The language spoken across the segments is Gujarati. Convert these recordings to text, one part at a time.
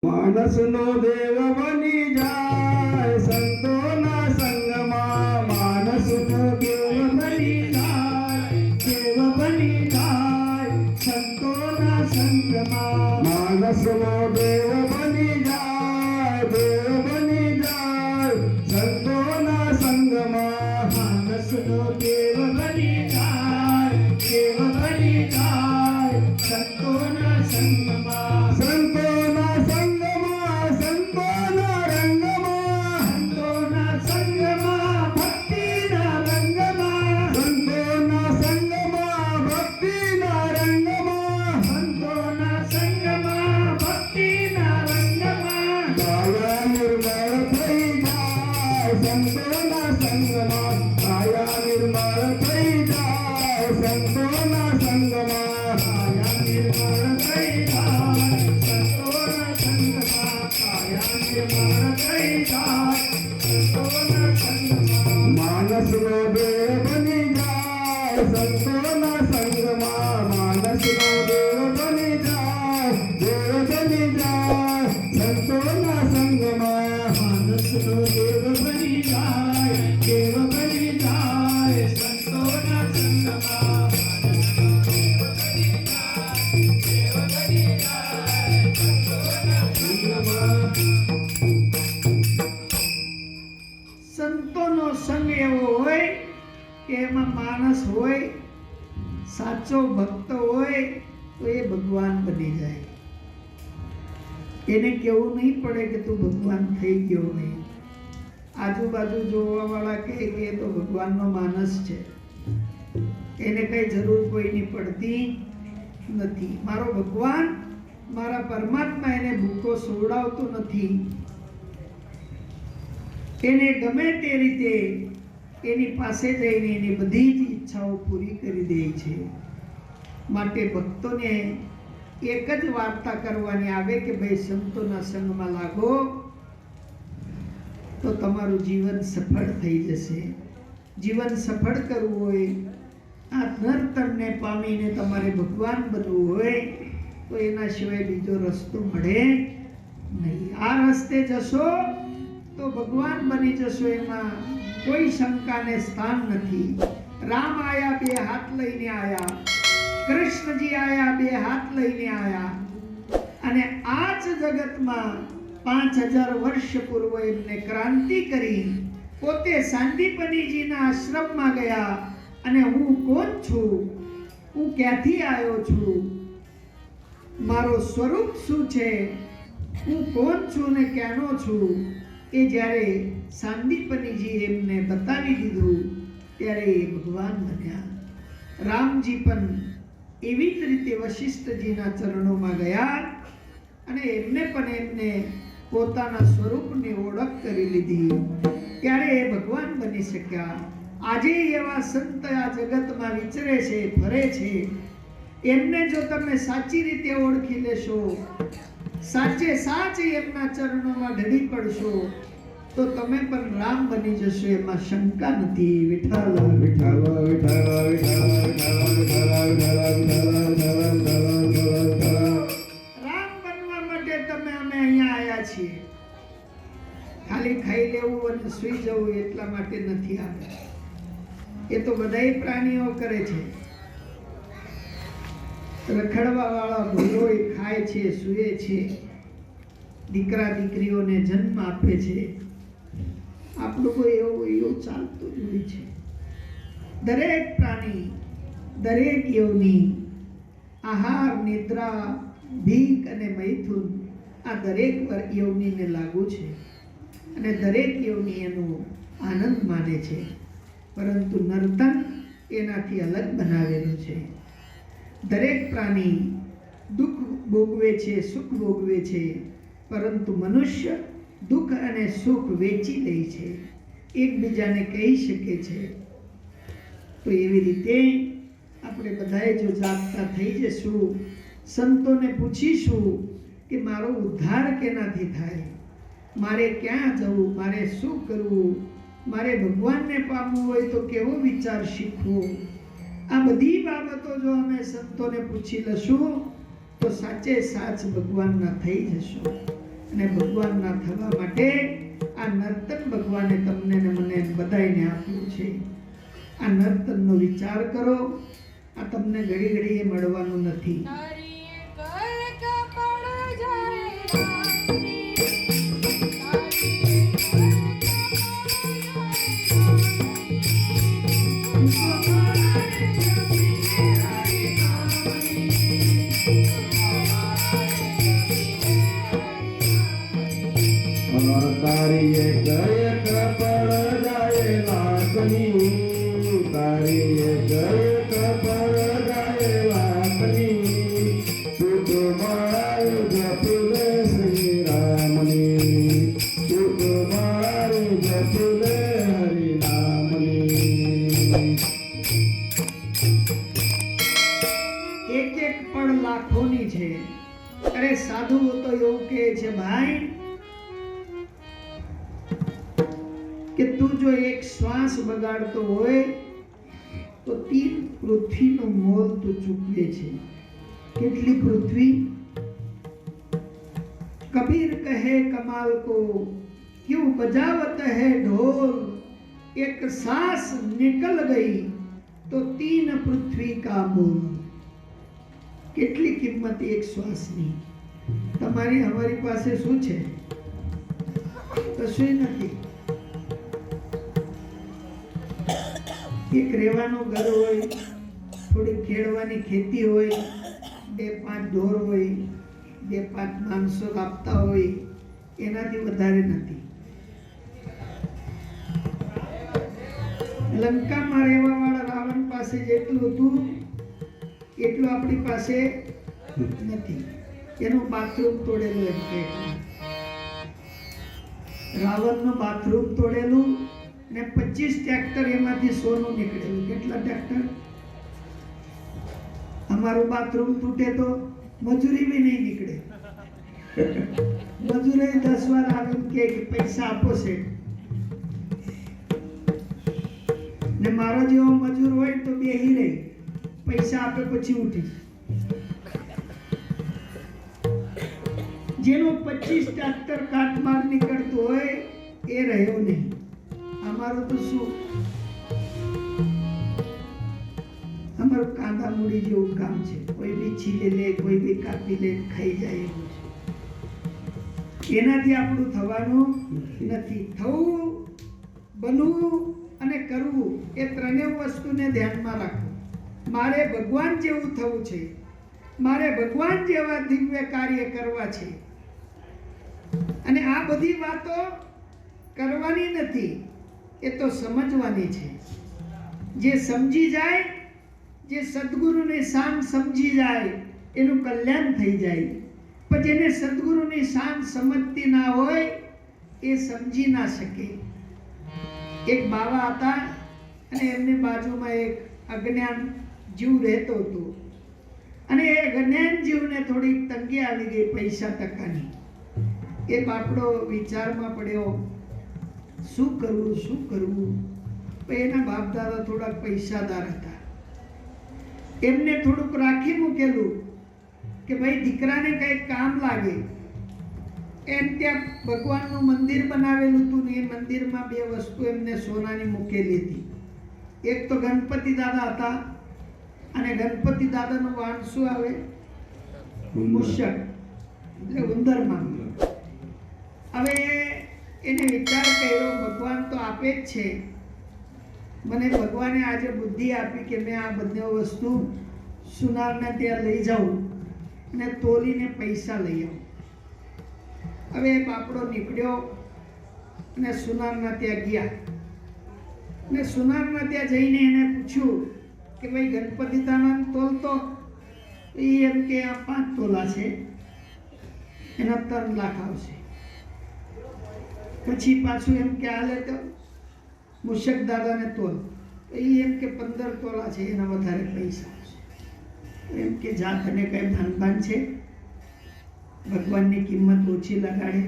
માનસનો દેવ બની જાય સંતોના સંગમાં, માનસનો દેવ બની જાય, દેવ બની જાય સંતોના સંગમાં, માનસનો દેવ બની જાય, દેવ બની જાય સંતોના સંગમાં, માનસનો દેવ બની જાય, દેવ બની જાય સંતોના સંગમાં, સંતોના સંગમાં, સંતોના રંગમાં, સંતોના સંગમાં, ભક્તિના રંગમાં, સંતોના સંગમાં, ભક્તિના રંગમાં, સંતોના સંગમાં, ભક્તિના રંગમાં, કાયા નિર્મળ થઈ જાય સંતોના સંગમાં, કાયા નિર્મળ થઈ જાય સંતોના સંગમાં, કાયા નિર્મળ થઈ જાય સંતોના સંગમાં, કાયા નિર્મળ થઈ જાય સંતોના સંગમાં, માનસનો દેવ બની જાય સંતોના સંગમાં, માનસનો દેવ બની જાય, દેવ બની જાય સંતોના સંગમાં, માનસનો દેવ બની જાય, દેવ બની જાય સંતોના સંગમાં, સંતોનો સંગ એવો હોય કે એમાં માણસ હોય, સાચો ભક્ત હોય તો એ ભગવાન બની જાય. એને કેવું નહીં પડે કે તું ભગવાન થઈ ગયો નહીં. આજુબાજુ જોવાવાળા કહે કે એ તો ભગવાનનો માણસ છે, એને કઈ જરૂર કોઈની પડતી નથી. મારો ભગવાન, મારા પરમાત્મા એને ભૂખો સોડાવતો નથી. એને ગમે તે રીતે એની પાસે જઈને એની બધી જ ઈચ્છાઓ પૂરી કરી દે છે. માટે ભક્તોને એક જ વાર્તા કરવાની આવે કે ભાઈ સંતોના સંગમાં લાગો તો તમારું જીવન સફળ થઈ જશે. જીવન સફળ કરવું હોય, આ નરતનને પામીને તમારે ભગવાન બનવું હોય તો એના સિવાય બીજો રસ્તો મળે નહીં. આ રસ્તે જશો તો ભગવાન બની જશો, એમાં કોઈ શંકાને સ્થાન નથી. રામ આયા બે હાથ લઈને આયા, કૃષ્ણજી આયા બે હાથ લઈને આયા, અને આ જ જગતમાં 5000 વર્ષ પૂર્વ એમને ક્રાંતિ કરી. પોતે સાંદીપનીજીના આશ્રમમાં ગયા અને હું કોણ છું, હું ક્યાંથી આવ્યો છું, મારો સ્વરૂપ શું છે, હું કોણ છું ને ક્યાંનો છું, એ જ્યારે સાંદીપનીજી એમને બતાવી દીધું ત્યારે એ ભગવાન બન્યા. રામજી પણ એવી જ રીતે વશિષ્ઠજીના ચરણોમાં ગયા અને એમને પોતાના સ્વરૂપની ઓળખ કરી લીધી, ત્યારે એ ભગવાન બની શક્યા. આજે એવા સંત આ જગતમાં વિચરે છે, ફરે છે. એમને જો તમે સાચી રીતે ઓળખી લેશો, સાચે સાચ એમના ચરણોમાં ઢળી પડશો તો તમે પણ રામ બની જશો, એમાં શંકા નથી. વિઠ્ઠલ વિઠ્ઠલ વિઠ્ઠલ રામ બનવા માટે અમે અહીંયા આવ્યા છીએ. ખાલી ખાઈ લેવું અને સૂઈ જવું એટલા માટે નથી આવ્યા. એ તો બધાય પ્રાણીઓ કરે છે. રખડવા વાળા ભૂલો ખાય છે, સૂએ છે, દીકરા દીકરીઓને જન્મ આપે છે. આપણું કોઈ એવું ચાલતું જ હોય છે. દરેક પ્રાણી, દરેક યોની, આહાર, નિદ્રા, ભીખ અને મૈથુન આ દરેક યોનીને લાગુ છે અને દરેક યોની એનો આનંદ માને છે. પરંતુ નર્તન એનાથી અલગ બનાવેલું છે. દરેક પ્રાણી દુઃખ ભોગવે છે, સુખ ભોગવે છે, પરંતુ મનુષ્ય દુઃખ અને સુખ વેચી લે છે, એકબીજાને કહી શકે છે. તો એવી રીતે આપણે બધાએ જો જાગતા થઈ જશું, સંતોને પૂછીશું કે મારો ઉદ્ધાર કેનાથી થાય, મારે ક્યાં જવું, મારે શું કરવું, મારે ભગવાનને પામવું હોય તો કેવો વિચાર શીખવો, આ બધી બાબતો જો અમે સંતોને પૂછી લઈશું તો સાચે સાચ ભગવાનના થઈ જશું. અને ભગવાનના થવા માટે આ નર્તન ભગવાને તમને ને મને બધાયને આપ્યું છે. આ નર્તનનો વિચાર કરો. આ તમને ઘડી ઘડી મળવાનું નથી. તારી એક એક પડ જાય લાખની, તારી એક એક પડ જાય લાખની, તું તો મારું જપલે શ્રી રામની, તું તો મારું જપલે હરિ નામની. એક એક પળ લાખોની છે. અરે સાધુઓ તો એવું કહે છે, ભાઈ કે તું જો એક શ્વાસ બગાડતો હોય તો 3 પૃથ્વીનો મોલ તું ચૂકવે છે. કેટલી પૃથ્વી? કબીર કહે કમાલ को क्यों बजावत है ढोल, एक सांस निकल गई तो 3 पृथ्वी का मोल. કેટલી કિંમત એક શ્વાસની. તમારી અમારી પાસે શું છે? કશું નથી. એક રહેવાનું ઘર હોય, થોડી ખેડવાની ખેતી હોય, 2-5 ઢોર હોય, 2-5 માણસો કાપતા હોય, એનાથી વધારે નથી. લંકામાં રહેવા વાળા રાવણ પાસે જેટલું હતું એટલું આપણી પાસે નથી. એનું બાથરૂમ તોડેલું એમ કે રાવણનું બાથરૂમ તોડેલું ને 25 ટ્રેક્ટર એમાંથી સોનું નીકળેલું. કેટલા ટ્રેક્ટર? અમારું બાથરૂમ તૂટે તો મજૂરી બી નહીં નીકળે. મજૂરે 10 વાર આવીને કે પૈસા આપો છે, ને મારો જેવો મજૂર હોય તો બેહી રહી, પૈસા આપે પછી ઉઠી. જેનો 25 ટ્રેક્ટર કાટમાળ નીકળતું હોય એ રહ્યો નહીં. અમારું તો શું? અમારું કાંદા મૂડી જેવું કામ છે. કોઈ બી છીલે લે, કોઈ બી કાપી લે, ખાઈ જાય એવું છે. એનાથી આપણું થવાનું નથી. થવું, બનવું અને કરવું એ ત્રણેય વસ્તુને ધ્યાનમાં રાખો. મારે ભગવાન જેવું થવું છે, મારે ભગવાન જેવા દિવ્ય કાર્ય કરવા છે. અને આ બધી વાતો કરવાની નથી, એ તો સમજવાની છે. જે સમજી જાય, જે સદગુરુની શાન સમજી જાય એનું કલ્યાણ થઈ જાય. પણ જેને સદગુરુની શાન સમજતી ના હોય એ સમજી ના શકે. એક બાવા હતા અને એમની બાજુમાં એક અજ્ઞાન જીવ રહેતો હતો. અને એ અજ્ઞાન જીવને થોડી તંગી આવી ગઈ પૈસા ટકાની. એ બાપડો વિચારમાં પડ્યો, શું કરવું શું કરવું. એના બાપ દાદા થોડાક પૈસાદાર હતા. એમને થોડુંક રાખી મૂકેલું કે ભાઈ દીકરાને કંઈક કામ લાગે. એમ ત્યાં ભગવાનનું મંદિર બનાવેલું હતું ને એ મંદિરમાં 2 વસ્તુ એમને સોનાની મૂકેલી હતી. એક તો ગણપતિ દાદા હતા, અને ગણપતિ દાદાનું વાણ શું આવે? મૂષક, એટલે ઉંદરમાં. હવે એને વિચાર કર્યો, ભગવાન તો આપે જ છે, મને ભગવાને આજે બુદ્ધિ આપી કે મેં આ બંને વસ્તુ સુનારને ત્યાં લઈ જાઉં અને તોલીને પૈસા લઈ આવું. હવે બાપડો નીકળ્યો અને સુનારના ત્યાં ગયા. અને સુનારના ત્યાં જઈને એને પૂછ્યું કે ભાઈ ગણપતિ દાદાને તોલતો? એ એમ કે આ 5 તોલા છે, એના 3 લાખ આવશે. પછી પાછું એમ કે હાલે તો મૂષક દાદાને તોલ, એ એમ કે 15 તોલા છે, એના વધારે પૈસા આવશે. એમ કે જા, તને કઈ ભાન છે? ભગવાનની કિંમત ઓછી લગાડે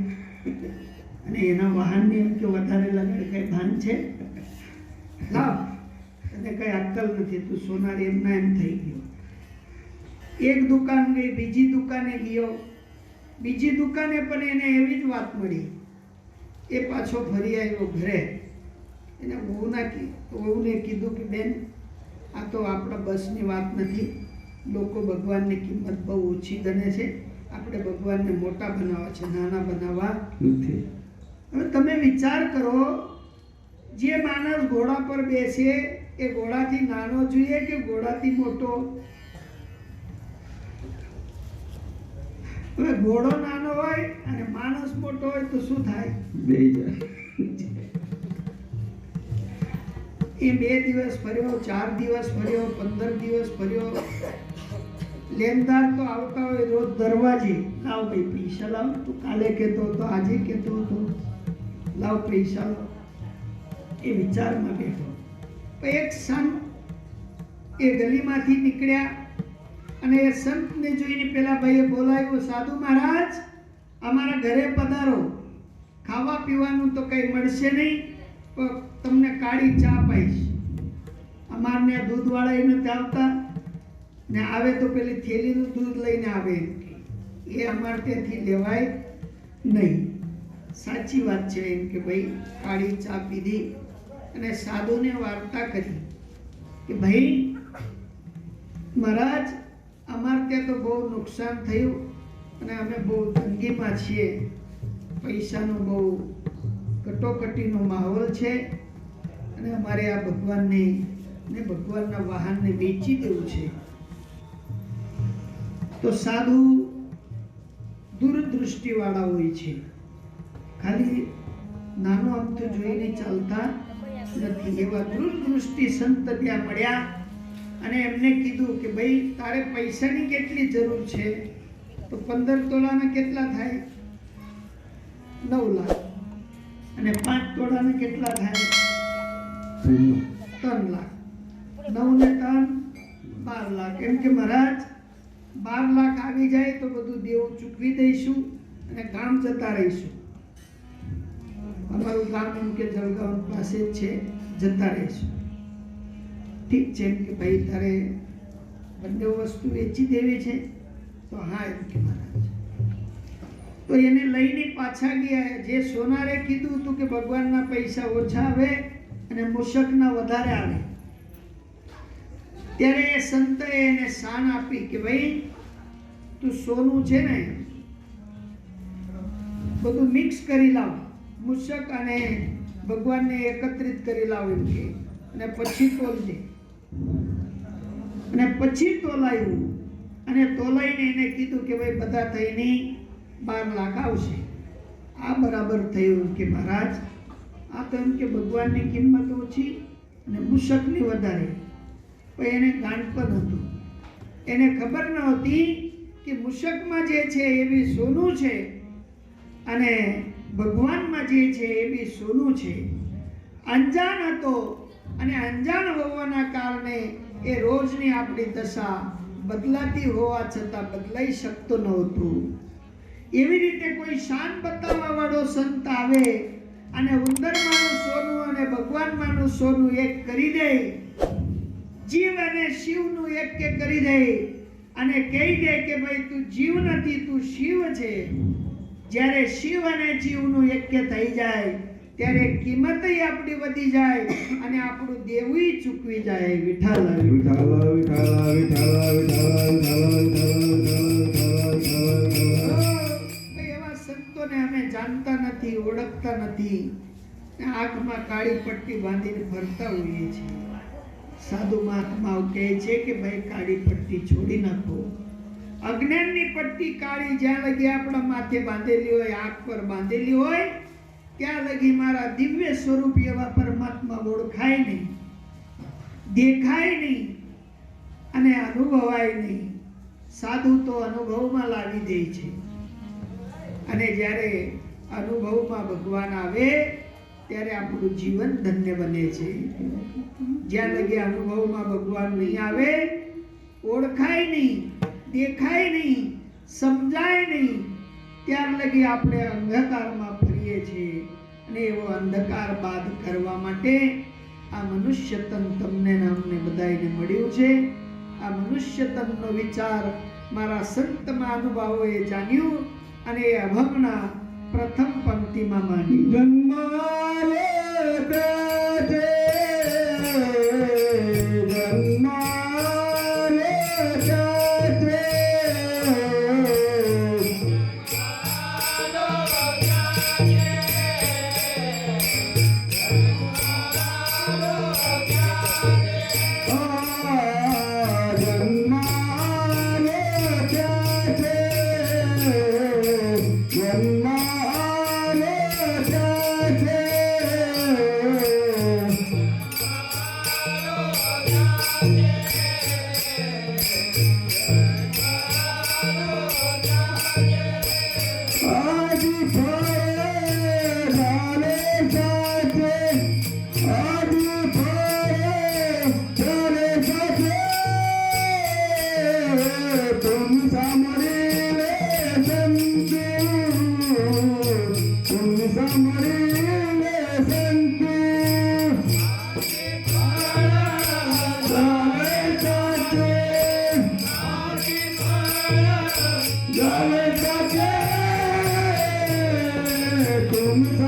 અને એના વાહનની એમ કે વધારે લગાડે, કઈ ભાન છે? લાવ, તને કઈ અક્કલ નથી, તું સોનાર એમના એમ થઈ ગયો. એક દુકાન ગઈ, બીજી દુકાને ગયો, બીજી દુકાને પણ એને એવી જ વાત મળી. એ પાછો ફરી આવ્યો ઘરે. એને વહુને કીધું કે બેન, આ તો આપણા બસની વાત નથી. લોકો ભગવાનની કિંમત બહુ ઓછી ગણે છે. આપણે ભગવાનને મોટા બનાવવા છે, નાના બનાવવા નથી. હવે તમે વિચાર કરો, જે માણસ ઘોડા પર બેસે એ ઘોડાથી નાનો જોઈએ કે ઘોડાથી મોટો? હવે ઘોડો નાનો હોય અને માણસ મોટો હોય તો શું થાય? બેહી જાય. એ 2 દિવસ ફર્યો, 4 દિવસ ફર્યો, 15 દિવસ ફર્યો. લેનદાર તો આવતા હોય રોજ દરવાજે, લાવ ભાઈ પૈસા લાવ. તું કાલે કહેતો હતો, આજે કહેતો હતો, લાવ પૈસા લાવ. એ વિચારમાં બેઠો. પણ એક સંત એ ગલીમાંથી નીકળ્યા અને એ સંતને જોઈને પેલા ભાઈએ બોલાવ્યો, સાધુ મહારાજ, અમારા ઘરે પધારો. ખાવા પીવાનું તો કંઈ મળશે નહીં, પણ તમને કાળી ચા પાઈશ. અમારને દૂધવાળા એ નથી આવતા ને આવે તો પેલી થેલીનું દૂધ લઈને આવે. એ અમારે ત્યાંથી લેવાય નહીં. સાચી વાત છે એમ કે ભાઈ કાળી ચા પીધી અને સાધુને વાર્તા કરી કે ભાઈ મહારાજ, અમારે ત્યાં તો બહુ નુકસાન થયું અને અમે બહુ તંગીમાં છીએ. પૈસાનો બહુ કટોકટીનો માહોલ છે અને અમારે આ ભગવાનને ને ભગવાનના વાહનને વેચી દેવું છે. તો સાધુ દૂરદૃષ્ટિવાળા હોય છે, ખાલી નાનો અમથું જોઈને ચાલતા નથી. એવા દૂરદૃષ્ટિ સંત ત્યાં મળ્યા અને એમને કીધું કે ભાઈ તારે પૈસાની કેટલી જરૂર છે? તો 15 તોલાના કેટલા થાય? 9 લાખ. અને 5 તોલાના કેટલા થાય? 3 લાખ. 9 ને 3 12 લાખ. એમ કે મહારાજ 12 લાખ આવી જાય તો બધું દેવું ચૂકવી દઈશું અને ગામ જતા રહીશું. અમારું ગામ એમ કે જળગાંવ પાસે જ છે, જતા રહીશું. ઠીક છે એમ કે ભાઈ તારે બંને વસ્તુ વેચી દેવી છે? તો હા એમ કે મહારાજ. તો એને લઈને પાછા ગયા. જે સોનારે કીધું હતું કે ભગવાનના પૈસા ઓછા આવે અને મૂષકના વધારે આવે, ત્યારે એ સંતએ એને શાન આપી કે ભાઈ તું સોનું છે ને બધું મિક્સ કરી લાવ, મૂષક અને ભગવાનને એકત્રિત કરી લાવ એમ કે, અને પછી તોલજે. અને પછી તોલાયું અને તોલાઈને એને કીધું કે ભાઈ બધા થઈને 12 લાખ આવશે. આ બરાબર થયું કે મહારાજ, આ તો એમ કે ભગવાનની કિંમત ઓછી અને મૂષકની વધારે. પણ એને ગાંઠપણ હતું. એને ખબર નહોતી કે મૂષકમાં જે છે એ બી સોનું છે અને ભગવાનમાં જે છે એ બી સોનું છે. અંજાન હતો અને અંજાન હોવાના કારણે એ રોજની આપણી દશા બદલાતી હોવા છતાં બદલાઈ શકતો નહોતું. એવી રીતે કોઈ શાન બતાવવા વાળો સંત આવે અને ઉંદરમાંનું સોનું અને ભગવાનમાંનું સોનું એક કરી દે, જીવ અને શિવનું એક કે કરી દે અને કહી દે કે ભાઈ તું જીવ નથી, તું શિવ છે. જ્યારે શિવ અને જીવનું એક કે થઈ જાય ત્યારે કિંમત આપણી વધી જાય અને આપણું દેવું ચૂકવી જાય. વિઠ્ઠલ વિઠ્ઠલ વિઠ્ઠલ વિઠ્ઠલ. એવા સંતોને અમે જાણતા નથી, ઓળખતા નથી. આંખમાં કાળી પટ્ટી બાંધીને ફરતા હોઈએ છીએ. સાધુ મહાત્માઓ કહે છે કે ભાઈ કાળી પટ્ટી છોડી નાખો. અજ્ઞાનની પટ્ટી કાળી જ્યાં લગી આપણા માથે બાંધેલી હોય, આંખ પર બાંધેલી હોય, ત્યાં લગી મારા દિવ્ય સ્વરૂપ એવા પરમાત્મા ઓળખાય નહીં, દેખાય નહીં અને અનુભવાય નહીં. સાધુ તો અનુભવમાં લાવી દે છે અને જ્યારે અનુભવમાં ભગવાન આવે ત્યારે આપણું જીવન ધન્ય બને છે. જ્યાં લગી અનુભવમાં ભગવાન નહીં આવે, ઓળખાય નહીં, દેખાય નહીં, સમજાય નહીં, ત્યાર લગી આપણે અંધકારમાં ફરીએ છીએ. અને એવો અંધકાર બાદ કરવા માટે આ મનુષ્ય તન તમને અમને બધાને મળ્યું છે. આ મનુષ્ય તનનો વિચાર મારા સંત મહાનુભાવોએ જાણ્યું અને એ અભંગના પ્રથમ પંક્તિમાં માંડી જન્મારે પ્રાતે જન્મારે પ્રાતે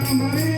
Somebody